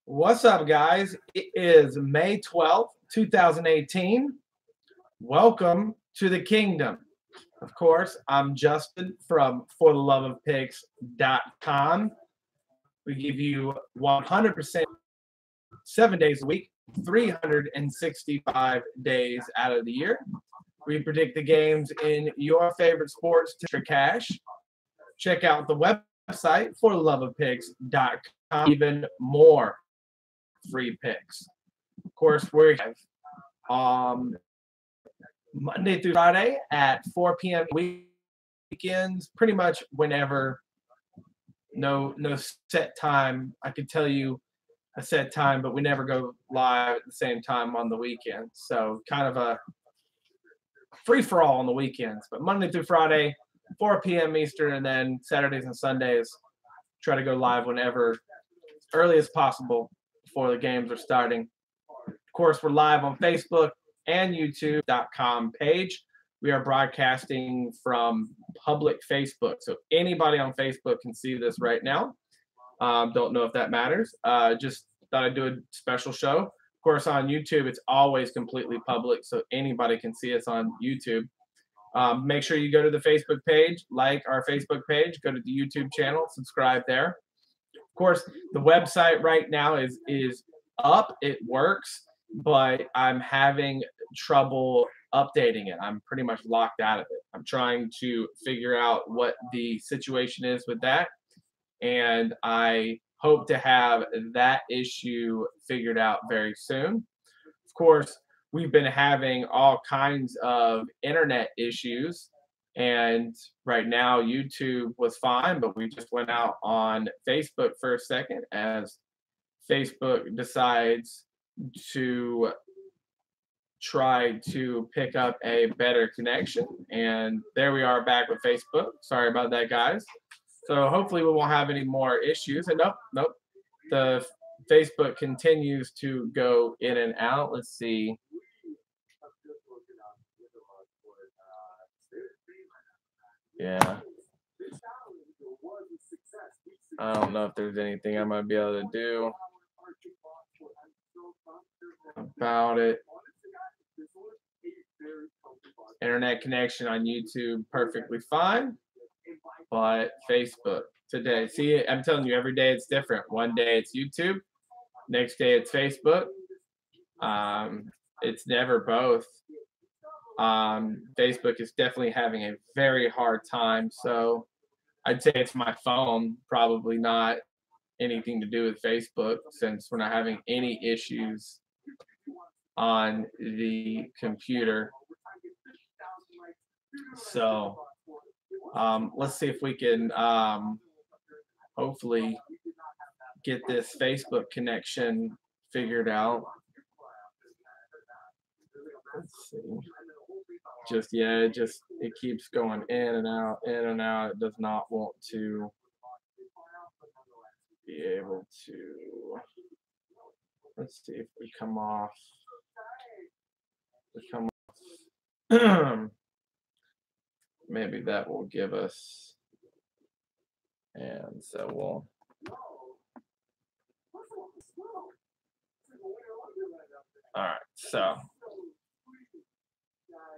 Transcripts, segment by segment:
What's up, guys? It is May 12th, 2018. Welcome to the kingdom. Of course, I'm Justin from fortheloveofpigs.com. We give you 100% 7 days a week, 365 days out of the year. We predict the games in your favorite sports to cash. Check out the website fortheloveofpigs.com. Even more free picks. Of course, we're Monday through Friday at 4 p.m. Weekends, pretty much whenever. No set time. I could tell you a set time, but we never go live at the same time on the weekend. So kind of a free-for-all on the weekends. But Monday through Friday, 4 p.m. Eastern, and then Saturdays and Sundays, try to go live whenever, early as possible before the games are starting. Of course, we're live on Facebook and YouTube.com page. We are broadcasting from public Facebook. So anybody on Facebook can see this right now. Don't know if that matters. Just thought I'd do a special show. Of course, on YouTube, it's always completely public, so anybody can see us on YouTube. Make sure you go to the Facebook page, like our Facebook page, go to the YouTube channel, subscribe there. Of course, the website right now is up. It works, but I'm having trouble updating it. I'm pretty much locked out of it. I'm trying to figure out what the situation is with that, and I hope to have that issue figured out very soon. Of course, we've been having all kinds of internet issues, and right now YouTube was fine, but we just went out on Facebook for a second as Facebook decides to try to pick up a better connection, and there we are back with Facebook. Sorry about that, guys. So hopefully we won't have any more issues. And nope, the Facebook continues to go in and out. Let's see. Yeah, I don't know if there's anything I might be able to do about it. Internet connection on YouTube perfectly fine, but Facebook today, see, I'm telling you, every day it's different. One day it's YouTube, next day it's Facebook. It's never both. Facebook is definitely having a very hard time, so I'd say it's my phone, probably not anything to do with Facebook, since we're not having any issues on the computer. So let's see if we can hopefully get this Facebook connection figured out. Let's see. It keeps going in and out, in and out. It does not want to be able to. Let's see if we come off. Maybe that will give us, and so we'll. All right, so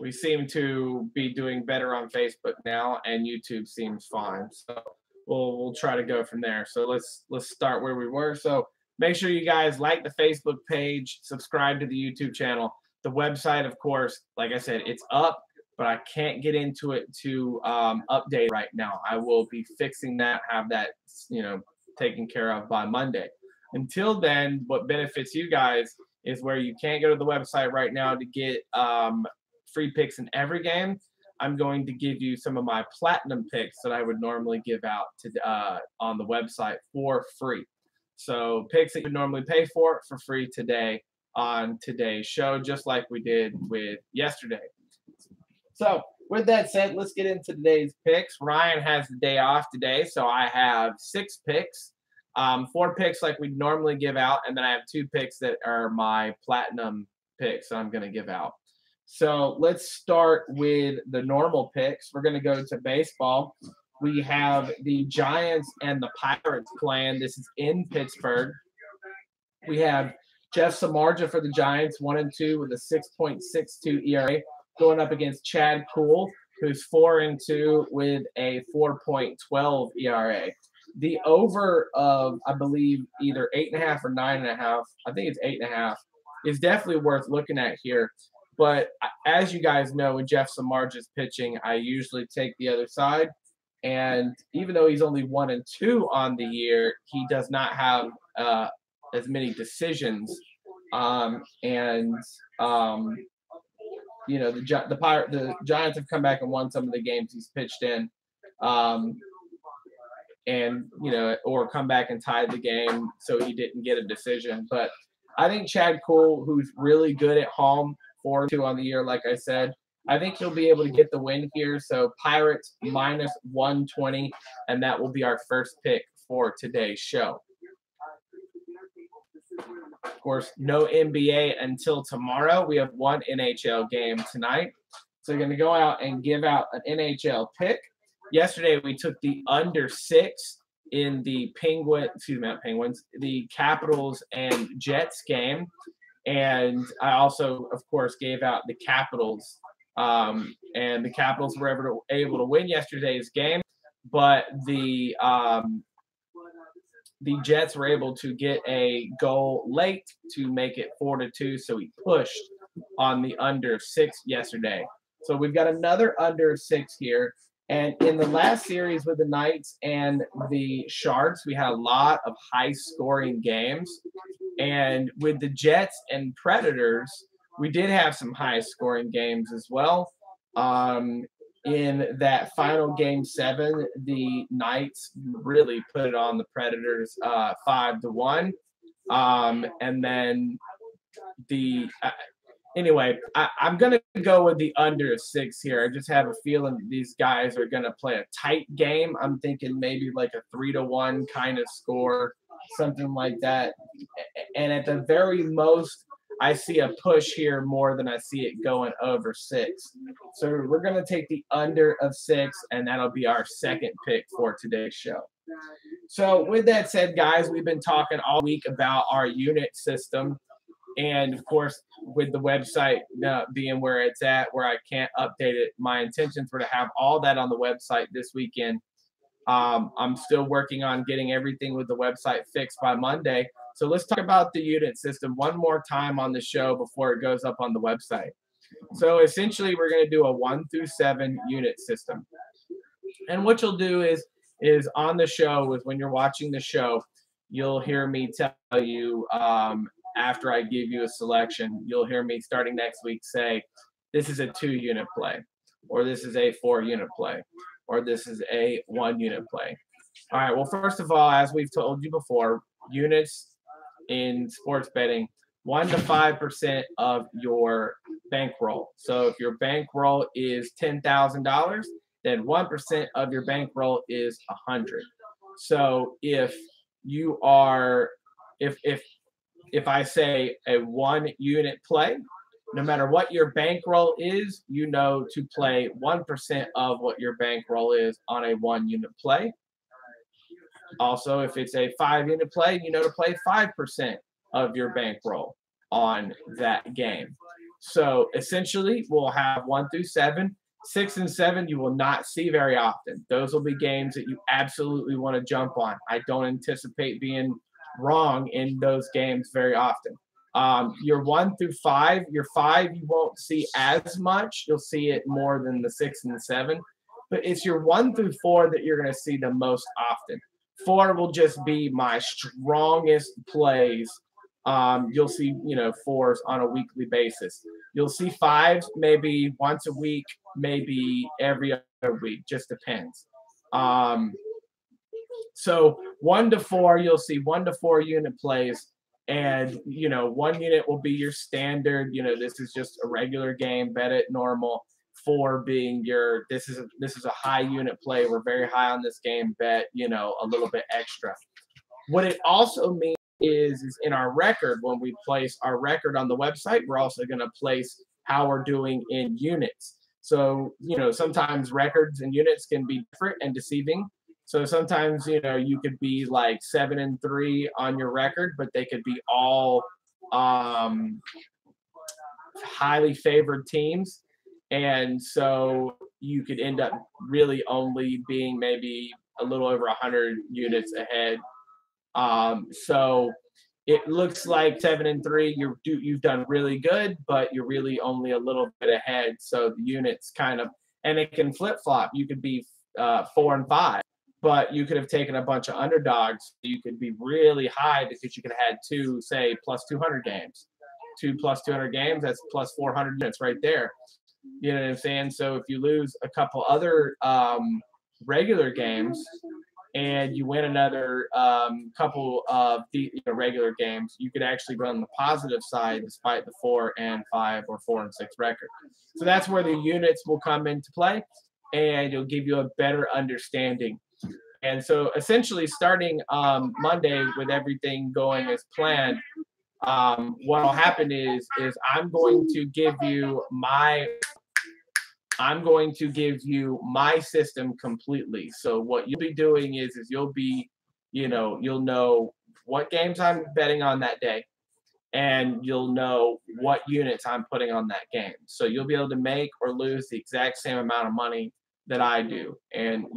we seem to be doing better on Facebook now, and YouTube seems fine. So we'll try to go from there. So let's start where we were. So make sure you guys like the Facebook page, subscribe to the YouTube channel. The website, of course, like I said, it's up, but I can't get into it to update right now. I will be fixing that, have that, taken care of by Monday. Until then, what benefits you guys is where you can't go to the website right now to get free picks in every game. I'm going to give you some of my platinum picks that I would normally give out to on the website for free. So picks that you would normally pay for free today on today's show, just like we did with yesterday. So with that said, let's get into today's picks. Ryan has the day off today, so I have 6 picks. 4 picks like we normally give out, and then I have 2 picks that are my platinum picks I'm going to give out. So let's start with the normal picks. We're going to go to baseball. We have the Giants and the Pirates playing. This is in Pittsburgh. We have Jeff Samardzija for the Giants, 1-2 with a 6.62 ERA, going up against Chad Kuhl, who's 4-2 with a 4.12 ERA. The over of, I believe, either 8.5 or 9.5, I think it's 8.5, is definitely worth looking at here. But as you guys know, when Jeff Samardzija's pitching, I usually take the other side. And even though he's only 1-2 on the year, he does not have as many decisions. You know, the Giants have come back and won some of the games he's pitched in. And, you know, or come back and tied the game so he didn't get a decision. But I think Chad Kuhl, who's really good at home, 4-2 on the year, like I said, I think he'll be able to get the win here. So Pirates minus 120, and that will be our first pick for today's show. Of course, no NBA until tomorrow. We have one NHL game tonight. So we're going to go out and give out an NHL pick. Yesterday, we took the under 6 in the the Capitals and Jets game. And I also, of course, gave out the Capitals. And the Capitals were able to win yesterday's game. But the Jets were able to get a goal late to make it 4-2. So we pushed on the under 6 yesterday. So we've got another under 6 here. And in the last series with the Knights and the Sharks, we had a lot of high-scoring games. And with the Jets and Predators, we did have some high-scoring games as well. In that final game 7, the Knights really put it on the Predators 5-1. And then anyway, I'm going to go with the under 6 here. I just have a feeling these guys are going to play a tight game. I'm thinking maybe like a 3-1 kind of score, something like that. And at the very most, I see a push here more than I see it going over 6. So we're going to take the under of 6, and that'll be our second pick for today's show. So with that said, guys, we've been talking all week about our unit system. And, of course, with the website being where it's at, where I can't update it, my intentions were to have all that on the website this weekend. I'm still working on getting everything with the website fixed by Monday. So let's talk about the unit system one more time on the show before it goes up on the website. So essentially, we're going to do a 1 through 7 unit system. And what you'll do is on the show, when you're watching the show, you'll hear me tell you after I give you a selection, you'll hear me starting next week say, this is a 2-unit play, or this is a 4-unit play, or this is a 1-unit play. All right, well, first of all, as we've told you before, units in sports betting, 1 to 5% of your bankroll. So if your bankroll is $10,000, then 1% of your bankroll is $100. So if you are, if I say a 1-unit play, no matter what your bankroll is, you know to play 1% of what your bankroll is on a 1-unit play. Also, if it's a 5-unit play, you know to play 5% of your bankroll on that game. So essentially, we'll have 1 through 7. 6 and 7 you will not see very often. Those will be games that you absolutely want to jump on. I don't anticipate being wrong in those games very often. Your 1 through 5, your 5 you won't see as much. You'll see it more than the 6 and the 7. But it's your 1 through 4 that you're going to see the most often. 4 will just be my strongest plays. You'll see, 4s on a weekly basis. You'll see 5s maybe once a week, maybe every other week. Just depends. So 1 to 4, you'll see 1 to 4 unit plays. And, 1 unit will be your standard. This is just a regular game, bet it normal. 4 being your, this is a high unit play. We're very high on this game, bet, a little bit extra. What it also means is in our record. When we place our record on the website, we're also going to place how we're doing in units. So, sometimes records and units can be different and deceiving. So sometimes, you could be like 7-3 on your record, but they could be all highly favored teams. And so you could end up really only being maybe a little over 100 units ahead. So it looks like 7-3, you've done really good, but you're really only a little bit ahead. So the units and it can flip flop. You could be 4-5, but you could have taken a bunch of underdogs. You could be really high because you could have had two, say, plus 200 games. 2 plus 200 games, that's plus 400 units right there. You know what I'm saying? So if you lose a couple other regular games and you win another couple of regular games, you could actually go on the positive side despite the 4-5 or 4-6 record. So that's where the units will come into play, and it'll give you a better understanding. And so essentially starting Monday with everything going as planned, what will happen is I'm going to give you my system completely. So what you'll be doing is you'll be, you'll know what games I'm betting on that day, and you'll know what units I'm putting on that game. So you'll be able to make or lose the exact same amount of money that I do. And,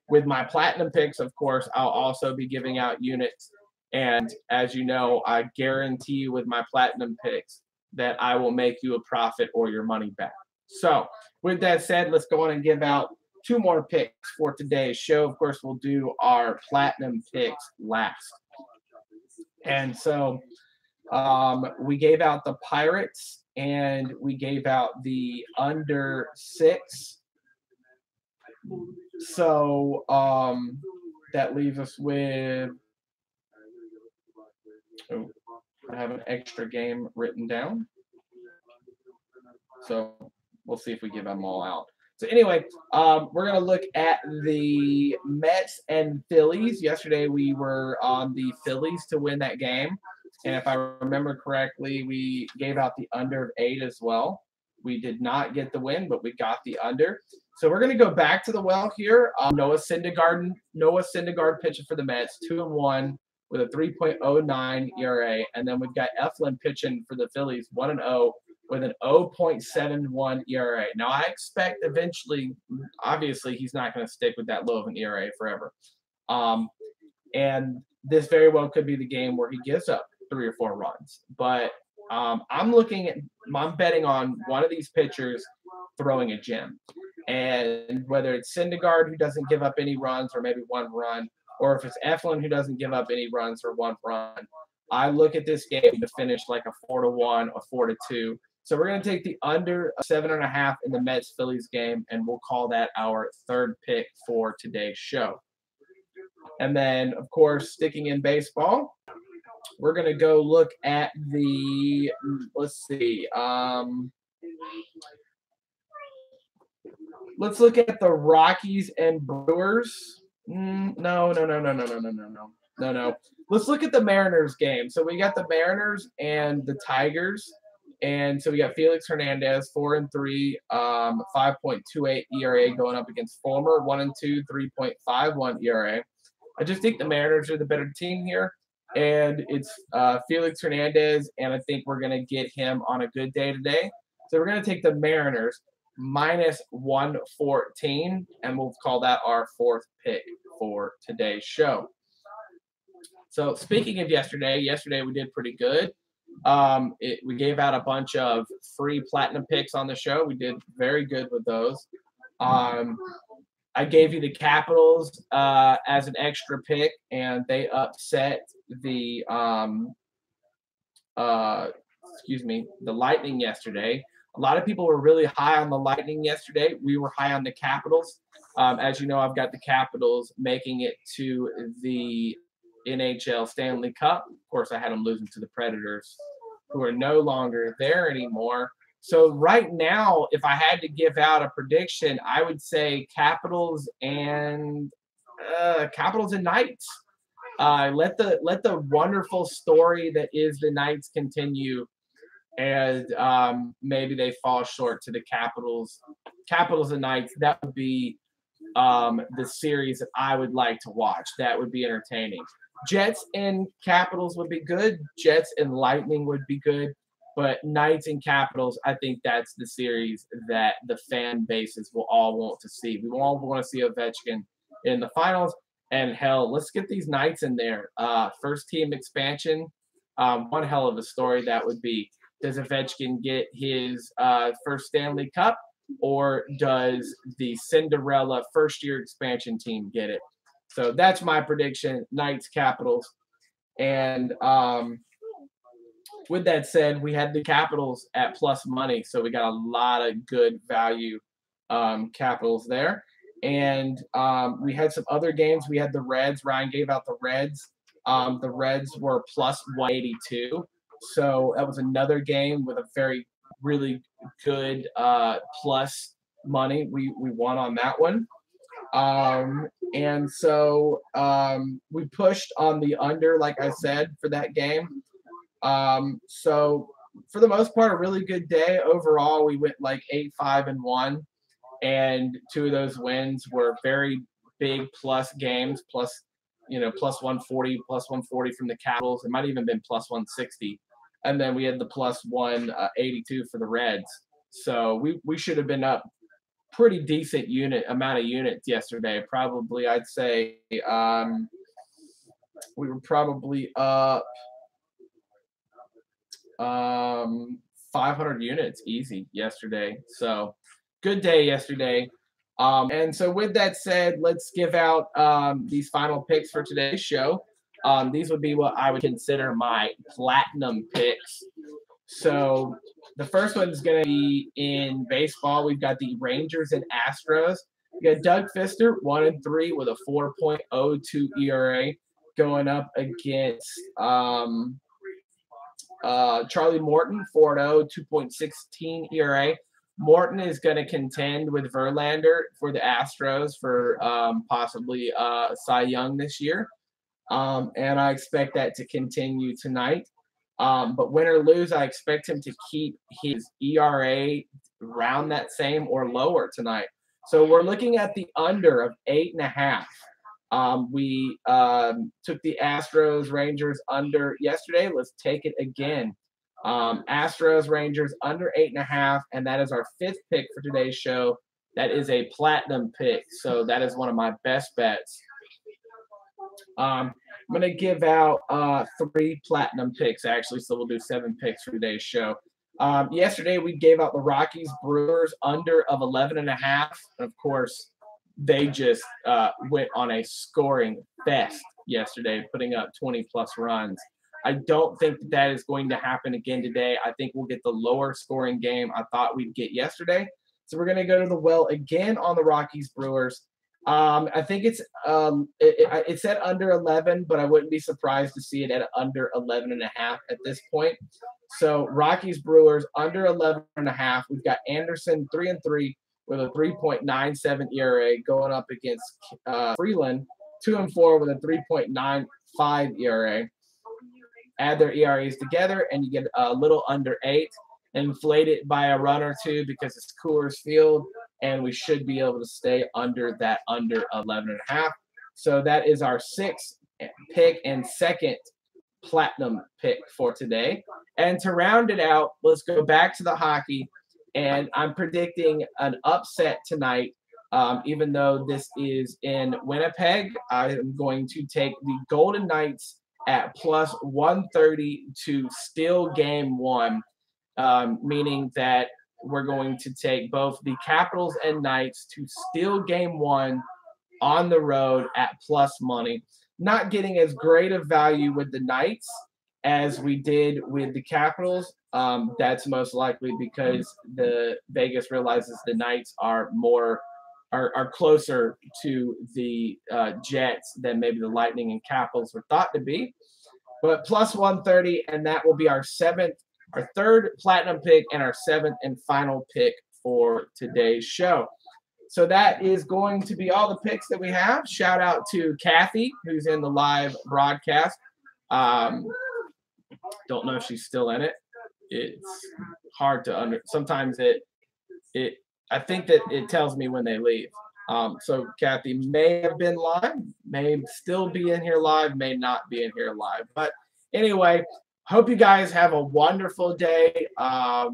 with my platinum picks, of course, I'll also be giving out units. And as you know, I guarantee you with my platinum picks that I will make you a profit or your money back. So with that said, let's go on and give out 2 more picks for today's show. Of course, we'll do our platinum picks last. And so we gave out the Pirates, and we gave out the under 6. So that leaves us with, I have an extra game written down. So we'll see if we give them all out. So anyway, we're going to look at the Mets and Phillies. Yesterday we were on the Phillies to win that game. And if I remember correctly, we gave out the under of 8 as well. We did not get the win, but we got the under. So we're going to go back to the well here. Noah Syndergaard pitching for the Mets, 2-1 with a 3.09 ERA. And then we've got Eflin pitching for the Phillies, 1-0 with an 0.71 ERA. Now, I expect eventually, obviously, he's not going to stick with that low of an ERA forever. And this very well could be the game where he gives up 3 or 4 runs. But I'm betting on one of these pitchers throwing a gem. And whether it's Syndergaard, who doesn't give up any runs or maybe 1 run, or if it's Eflin, who doesn't give up any runs or 1 run, I look at this game to finish like a 4-1, a 4-2. So we're going to take the under 7.5 in the Mets-Phillies game, and we'll call that our 3rd pick for today's show. And then, of course, sticking in baseball, we're going to go look at the, let's see, let's look at the Rockies and Brewers. No. Let's look at the Mariners game. So we got the Mariners and the Tigers. And so we got Felix Hernandez, 4-3, 5.28 ERA going up against Fulmer, 1-2, 3.51 ERA. I just think the Mariners are the better team here. And it's Felix Hernandez, and I think we're going to get him on a good day today. So we're going to take the Mariners minus 114, and we'll call that our 4th pick for today's show. So speaking of yesterday we did pretty good. We gave out a bunch of free platinum picks on the show. We did very good with those. I gave you the Capitals as an extra pick, and they upset the Lightning yesterday. A lot of people were really high on the Lightning yesterday. We were high on the Capitals. As you know, I've got the Capitals making it to the NHL Stanley Cup. Of course, I had them losing to the Predators, who are no longer there anymore. So right now, if I had to give out a prediction, I would say Capitals and Knights. Let the wonderful story that is the Knights continue, and maybe they fall short to the Capitals. Capitals and Knights. That would be the series that I would like to watch. That would be entertaining. Jets and Capitals would be good. Jets and Lightning would be good. But Knights and Capitals, I think that's the series that the fan bases will all want to see. We all want to see Ovechkin in the finals. And hell, let's get these Knights in there. First team expansion. One hell of a story that would be. Does Ovechkin get his first Stanley Cup, or does the Cinderella first-year expansion team get it? So that's my prediction, Knights, Capitals. And with that said, we had the Capitals at plus money, so we got a lot of good value Capitals there. And we had some other games. We had the Reds. Ryan gave out the Reds. The Reds were plus 182. So that was another game with a really good plus money. We won on that one. And so we pushed on the under, like I said, for that game. So for the most part, a really good day overall. We went like 8-5-1, and 2 of those wins were very big plus games, plus 140, plus 140 from the Capitals. It might have even been plus 160. And then we had the plus 182 for the Reds. So we should have been up pretty decent amount of units yesterday. Probably, I'd say we were probably up 500 units easy yesterday. So good day yesterday. And so with that said, let's give out these final picks for today's show. These would be what I would consider my platinum picks. So the first one is going to be in baseball. We've got the Rangers and Astros. We got Doug Fister, 1-3 with a 4.02 ERA, going up against Charlie Morton, 4-0, 2.16 ERA. Morton is going to contend with Verlander for the Astros for possibly Cy Young this year. And I expect that to continue tonight. But win or lose, I expect him to keep his ERA around that same or lower tonight. So we're looking at the under of 8.5. We took the Astros Rangers under yesterday. Let's take it again. Astros Rangers under 8.5, and that is our 5th pick for today's show. That is a platinum pick, so that is one of my best bets. I'm going to give out 3 platinum picks, actually, so we'll do 7 picks for today's show. Yesterday, we gave out the Rockies Brewers under of 11.5. Of course, they just went on a scoring fest yesterday, putting up 20-plus runs. I don't think that is going to happen again today. I think we'll get the lower scoring game I thought we'd get yesterday. So we're going to go to the well again on the Rockies Brewers. I think it's at under 11, but I wouldn't be surprised to see it at under 11.5 at this point. So Rockies Brewers under 11.5. We've got Anderson 3-3 with a 3.97 ERA going up against Freeland 2-4 with a 3.95 ERA. Add their ERAs together, and you get a little under 8. Inflate it by a run or two because it's Coors Field, and we should be able to stay under 11.5. So that is our 6th pick and 2nd platinum pick for today. And to round it out, let's go back to the hockey, and I'm predicting an upset tonight. Even though this is in Winnipeg, I am going to take the Golden Knights at plus 130 to steal game 1, meaning that we're going to take both the Capitals and Knights to steal game 1 on the road at plus money. Not getting as great of value with the Knights as we did with the Capitals. That's most likely because the Vegas realizes the Knights are closer to the Jets than maybe the Lightning and Capitals were thought to be. But plus 130, and that will be our 3rd platinum pick and our 7th and final pick for today's show. so that is going to be all the picks that we have. Shout out to Kathy, who's in the live broadcast. Don't know if she's still in it. It's hard to sometimes I think that it tells me when they leave. So Kathy may have been live, may still be in here live, may not be in here live. But anyway, hope you guys have a wonderful day. We're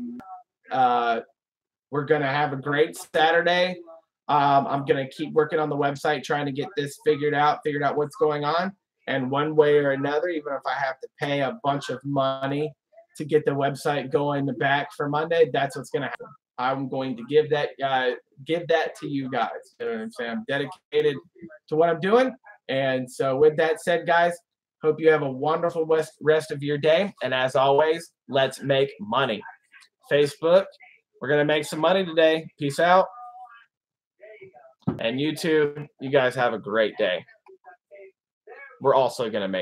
going to have a great Saturday. I'm going to keep working on the website, trying to get this figured out what's going on. And one way or another, even if I have to pay a bunch of money to get the website going back for Monday, that's what's going to happen. I'm going to give that to you guys. You know what I'm saying? I'm dedicated to what I'm doing. And so with that said, guys, hope you have a wonderful rest of your day. And as always, let's make money. Facebook, we're going to make some money today. Peace out. And YouTube, you guys have a great day. We're also going to make